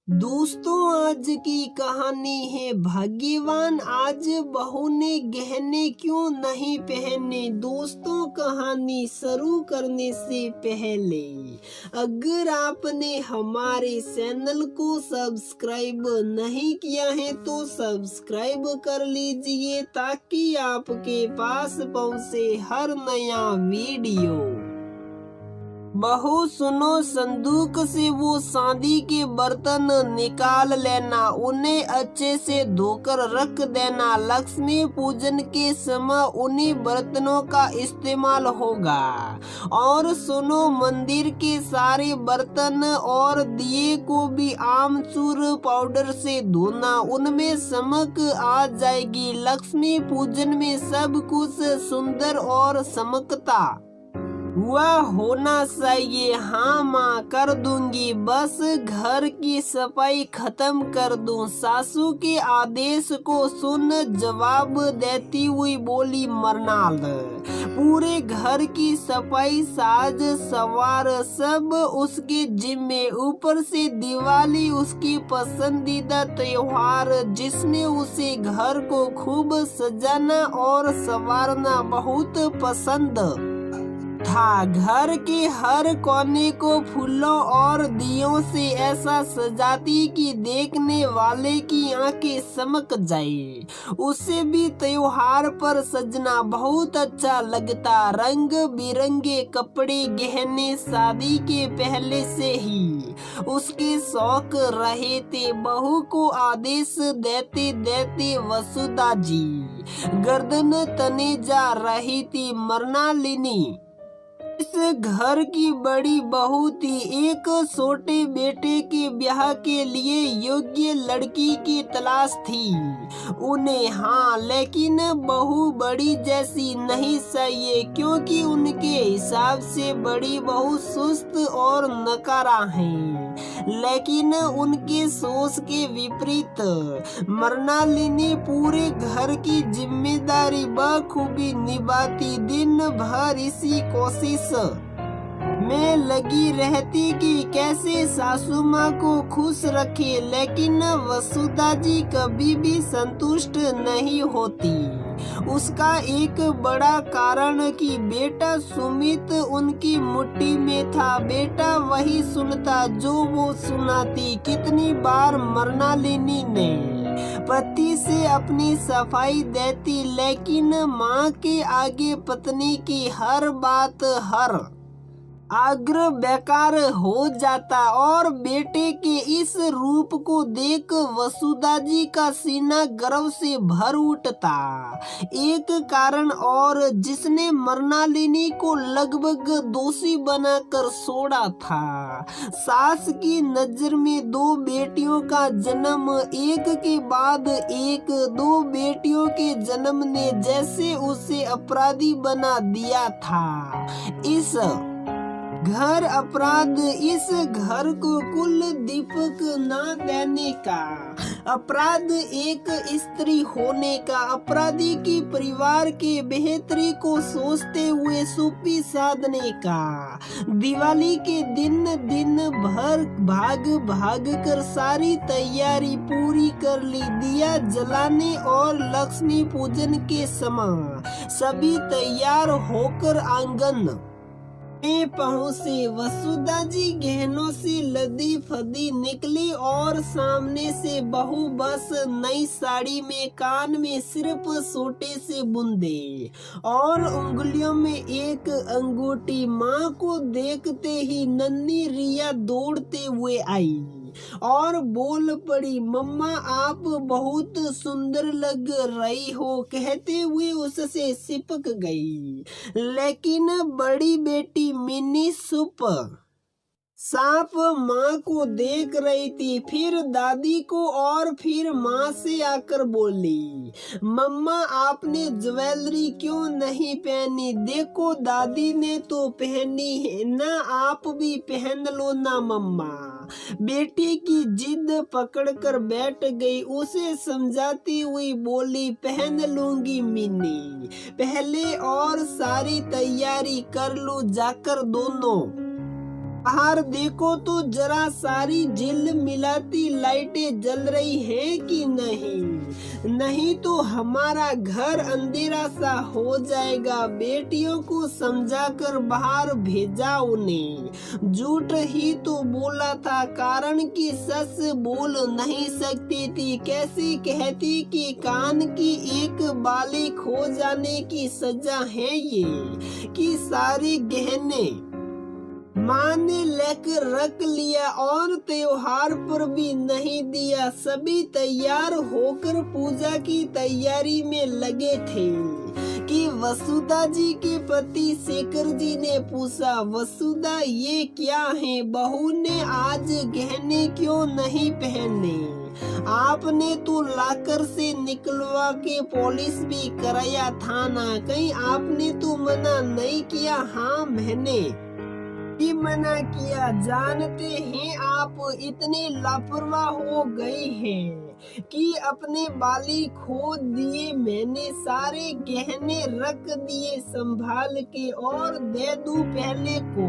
दोस्तों, आज की कहानी है भाग्यवान। आज बहू ने गहने क्यों नहीं पहने। दोस्तों, कहानी शुरू करने से पहले अगर आपने हमारे चैनल को सब्सक्राइब नहीं किया है तो सब्सक्राइब कर लीजिए ताकि आपके पास पहुंचे हर नया वीडियो। बहू सुनो, संदूक से वो चांदी के बर्तन निकाल लेना, उन्हें अच्छे से धोकर रख देना। लक्ष्मी पूजन के समय उन्हीं बर्तनों का इस्तेमाल होगा। और सुनो, मंदिर के सारे बर्तन और दिए को भी आमचूर पाउडर से धोना, उनमें चमक आ जाएगी। लक्ष्मी पूजन में सब कुछ सुंदर और चमकता वह होना चाहिए। हाँ माँ, कर दूंगी, बस घर की सफाई खत्म कर दूं। सासू के आदेश को सुन जवाब देती हुई बोली मरनाल। पूरे घर की सफाई, साज सवार सब उसके जिम्मे। ऊपर से दिवाली उसकी पसंदीदा त्योहार, जिसने उसे घर को खूब सजाना और संवारना बहुत पसंद था। घर के हर कोने को फूलों और दियों से ऐसा सजाती कि देखने वाले की आंखें चमक जाए। उसे भी त्योहार पर सजना बहुत अच्छा लगता। रंग बिरंगे कपड़े, गहने शादी के पहले से ही उसके शौक रहे थे। बहू को आदेश देते देते वसुधा जी गर्दन तने जा रही थी। मृणालिनी इस घर की बड़ी बहू थी। एक छोटे बेटे के ब्याह के लिए योग्य लड़की की तलाश थी उन्हें। हाँ, लेकिन बहू बड़ी जैसी नहीं चाहिए, क्योंकि उनके हिसाब से बड़ी बहू सुस्त और नकारा है। लेकिन उनके सोच के विपरीत मृणालिनी पूरे घर की जिम्मेदारी बखूबी निभाती। दिन भर इसी कोशिश में लगी रहती कि कैसे सासू माँ को खुश रखे। लेकिन वसुधा जी कभी भी संतुष्ट नहीं होती। उसका एक बड़ा कारण कि बेटा सुमित उनकी मुट्ठी में था। बेटा वही सुनता जो वो सुनाती। कितनी बार मृणालिनी ने पति से अपनी सफाई देती, लेकिन माँ के आगे पत्नी की हर बात, हर आग्रह बेकार हो जाता। और बेटे के इस रूप को देख वसुधा जी का सीना गर्व से भर उठता। एक कारण और जिसने मृणालिनी को लगभग दोषी बनाकर छोड़ा था। सास की नजर में दो बेटियों का जन्म, एक के बाद एक दो बेटियों के जन्म ने जैसे उसे अपराधी बना दिया था। इस घर अपराध, इस घर को कुल दीपक न देने का अपराध, एक स्त्री होने का, अपराधी की परिवार के बेहतरी को सोचते हुए सुप्पी साधने का। दिवाली के दिन भर भाग भाग कर सारी तैयारी पूरी कर ली। दिया जलाने और लक्ष्मी पूजन के समय सभी तैयार होकर आंगन में पहुंचे। वसुधा जी गहनों से लदी फदी निकली और सामने से बहू बस नई साड़ी में, कान में सिर्फ छोटे से बूंदे और उंगलियों में एक अंगूठी। माँ को देखते ही नन्ही रिया दौड़ते हुए आई और बोल पड़ी, मम्मा आप बहुत सुंदर लग रही हो, कहते हुए उससे चिपक गई। लेकिन बड़ी बेटी मिनी सुप सांप माँ को देख रही थी, फिर दादी को और फिर माँ से आकर बोली, मम्मा आपने ज्वेलरी क्यों नहीं पहनी। देखो दादी ने तो पहनी है ना, आप भी पहन लो ना मम्मा। बेटी की जिद पकड़कर बैठ गई। उसे समझाती हुई बोली, पहन लूंगी मिनी, पहले और सारी तैयारी कर लूं जाकर दोनों बाहर देखो तो जरा सारी झिल मिलाती लाइटें जल रही हैं कि नहीं, नहीं तो हमारा घर अंधेरा सा हो जाएगा। बेटियों को समझाकर बाहर भेजा उन्हें। झूठ ही तो बोला था, कारण कि सच बोल नहीं सकती थी। कैसे कहती कि कान की एक बाली खो जाने की सजा है ये, कि सारे गहने माँ ने लेकर रख लिया और त्योहार पर भी नहीं दिया। सभी तैयार होकर पूजा की तैयारी में लगे थे कि वसुधा जी के पति शेखर जी ने पूछा, वसुधा ये क्या है? बहू ने आज गहने क्यों नहीं पहने? आपने तो लाकर से निकलवा के पॉलिश भी कराया था ना, कहीं आपने तो मना नहीं किया? हाँ मैंने ही मना किया। जानते हैं आप इतने लापरवाह हो गए हैं कि अपने बाली खो दिए। मैंने सारे गहने रख दिए संभाल के और दे दूं पहले को,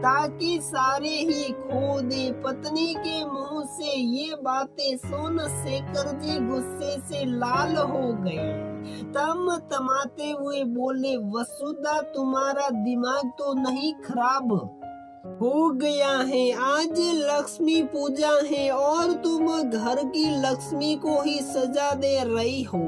ताकि सारे ही खो दे। पत्नी के मुंह से ये बातें सुन शेखर जी गुस्से से लाल हो गए। तम तमाते हुए बोले, वसुधा तुम्हारा दिमाग तो नहीं खराब हो गया है? आज लक्ष्मी पूजा है और तुम घर की लक्ष्मी को ही सजा दे रही हो।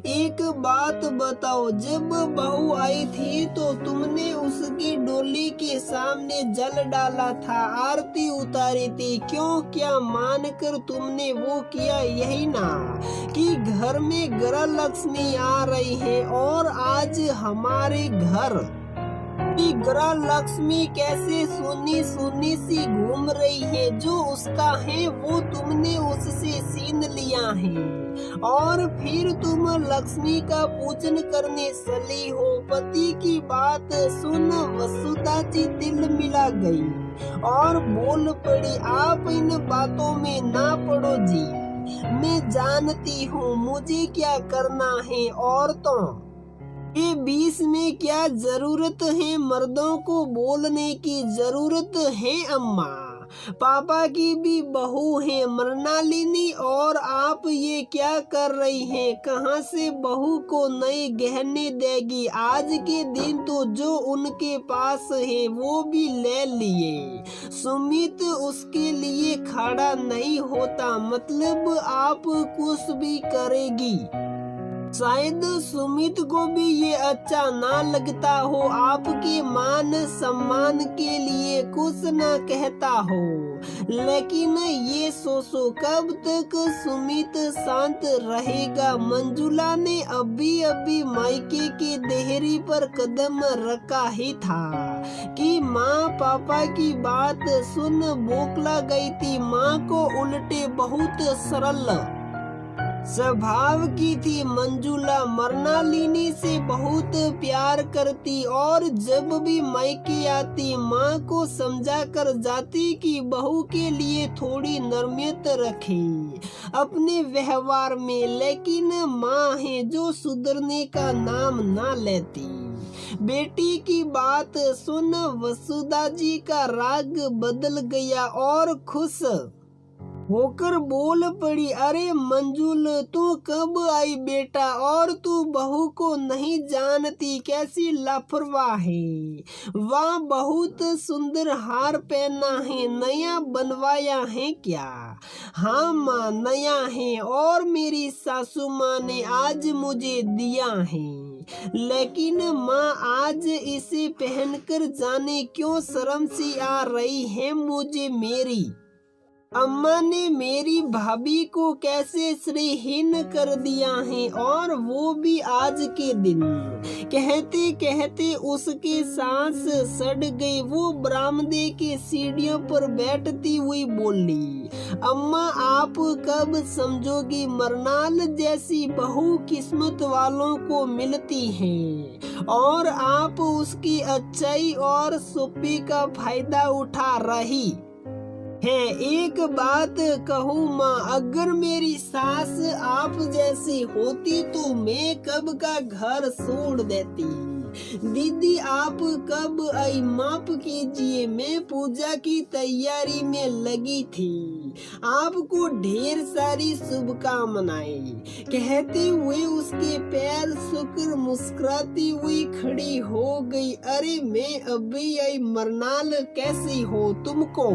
एक बात बताओ, जब बहू आई थी तो तुमने उसकी डोली के सामने जल डाला था, आरती उतारी थी, क्यों? क्या मानकर तुमने वो किया? यही ना कि घर में गृह लक्ष्मी आ रही है और आज हमारे घर गृह लक्ष्मी कैसे सुनी सुनी सी घूम रही है। जो उसका है वो तुमने उससे छीन लिया है और फिर तुम लक्ष्मी का पूजन करने चली हो। पति की बात सुन वसुधा जी दिल मिला गई और बोल पड़ी, आप इन बातों में ना पड़ो जी, मैं जानती हूँ मुझे क्या करना है। औरतों के बीच में क्या जरूरत है? मर्दों को बोलने की जरूरत है। अम्मा पापा की भी बहू है मृणालिनी, और आप ये क्या कर रही हैं? कहाँ से बहू को नए गहने देगी? आज के दिन तो जो उनके पास है वो भी ले लिए। सुमित उसके लिए खड़ा नहीं होता, मतलब आप कुछ भी करेगी। शायद सुमित को भी ये अच्छा ना लगता हो, आपके मान सम्मान के लिए कुछ ना कहता हो, लेकिन ये सोचो कब तक सुमित शांत रहेगा। मंजुला ने अभी अभी मायके के देहरी पर कदम रखा ही था कि माँ पापा की बात सुन बौखला गई थी। माँ को उल्टे बहुत सरल स्वभाव की थी। मंजुला मृणालिनी से बहुत प्यार करती और जब भी मायके आती माँ को समझा कर जाती कि बहू के लिए थोड़ी नरमियत रखे अपने व्यवहार में, लेकिन माँ है जो सुधरने का नाम ना लेती। बेटी की बात सुन वसुधा जी का राग बदल गया और खुश होकर बोल पड़ी, अरे मंजुल तू कब आई बेटा? और तू बहू को नहीं जानती, कैसी लापरवाह है। वाह बहुत सुंदर हार पहना है, नया बनवाया है क्या? हाँ माँ नया है और मेरी सासू माँ ने आज मुझे दिया है, लेकिन माँ आज इसे पहनकर जाने क्यों शर्म सी आ रही है मुझे। मेरी अम्मा ने मेरी भाभी को कैसे श्रीहीन कर दिया है, और वो भी आज के दिन। कहते कहते उसके सांस सड़ गई। वो बरामदे के सीढ़ियों पर बैठती हुई बोली, अम्मा आप कब समझोगी? मरनाल जैसी बहू किस्मत वालों को मिलती है और आप उसकी अच्छाई और सुप्पी का फायदा उठा रही है। एक बात कहूँ माँ, अगर मेरी सास आप जैसी होती तो मैं कब का घर छोड़ देती। दीदी आप कब आई माफ कीजिए, मैं पूजा की तैयारी में लगी थी। आपको ढेर सारी शुभकामनाएं, कहते हुए उसके पैर छूकर मुस्कुराती हुई खड़ी हो गई। अरे मैं अभी आई मरनाल, कैसी हो तुमको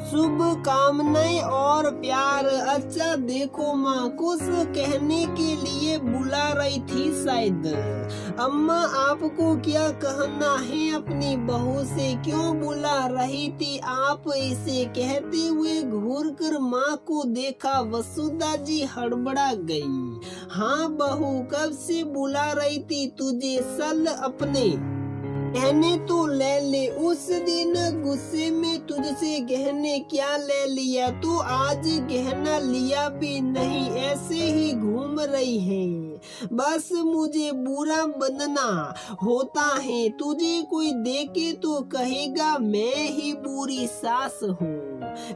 शुभकामनाएं और प्यार। अच्छा देखो माँ कुछ कहने के लिए बुला रही थी शायद। अम्मा आपको क्या कहना है अपनी बहू से, क्यों बुला रही थी आप, इसे कहते हुए घूर कर माँ को देखा। वसुधा जी हड़बड़ा गई। हाँ बहू कब से बुला रही थी तुझे, सल अपने गहने तो ले ले। उस दिन गुस्से में तुझसे गहने क्या ले लिया, तो आज गहना लिया भी नहीं, ऐसे ही घूम रही है। बस मुझे बुरा बनना होता है, तुझे कोई देखे तो कहेगा मैं ही बुरी सास हूँ,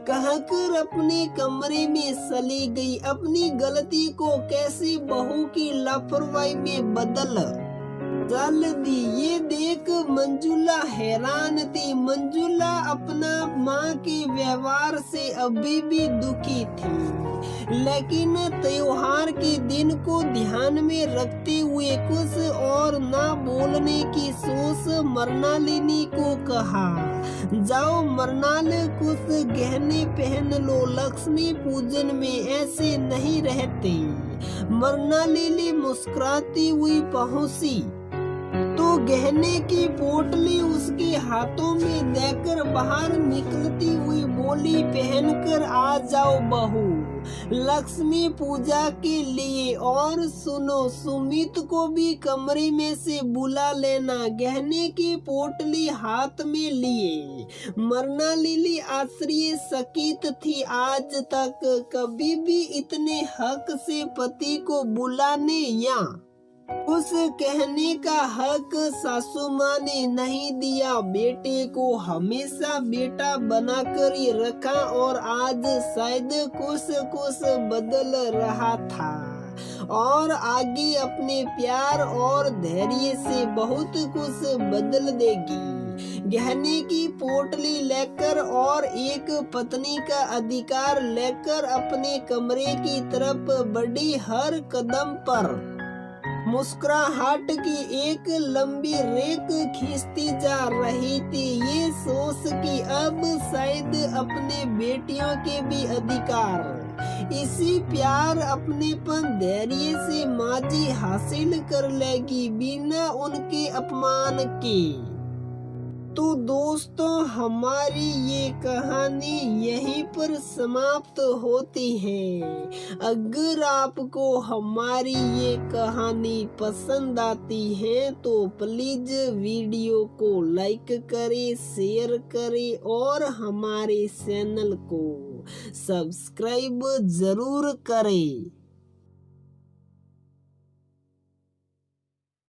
कहकर अपने कमरे में चली गई। अपनी गलती को कैसे बहू की लापरवाही में बदल जल्दी ये देख मंजुला हैरान थी। मंजुला अपना माँ के व्यवहार से अभी भी दुखी थी, लेकिन त्योहार के दिन को ध्यान में रखते हुए कुछ और ना बोलने की सोच मृणालिनी को कहा, जाओ मृणाल कुछ गहने पहन लो, लक्ष्मी पूजन में ऐसे नहीं रहते। मृणालिनी मुस्कुराती हुई पहुंची तो गहने की पोटली उसके हाथों में देकर बाहर निकलती हुई बोली, पहनकर आ जाओ बहू लक्ष्मी पूजा के लिए। और सुनो सुमित को भी कमरे में से बुला लेना। गहने की पोटली हाथ में लिए मृणालिनी आश्चर्यचकित थी। आज तक कभी भी इतने हक से पति को बुलाने या उस कहने का हक सासू माँ ने नहीं दिया। बेटे को हमेशा बेटा बनाकर ही रखा और आज शायद कुछ बदल रहा था और आगे अपने प्यार और धैर्य से बहुत कुछ बदल देगी। गहने की पोटली लेकर और एक पत्नी का अधिकार लेकर अपने कमरे की तरफ बढ़ी। हर कदम पर मुस्कुराहट की एक लंबी रेख खींचती जा रही थी, ये सोच कि अब शायद अपने बेटियों के भी अधिकार, इसी प्यार अपनेपन धैर्य से माजी हासिल कर लेगी बिना उनके अपमान के। तो दोस्तों हमारी ये कहानी यहीं पर समाप्त होती है। अगर आपको हमारी ये कहानी पसंद आती है तो प्लीज वीडियो को लाइक करें, शेयर करें और हमारे चैनल को सब्सक्राइब जरूर करें।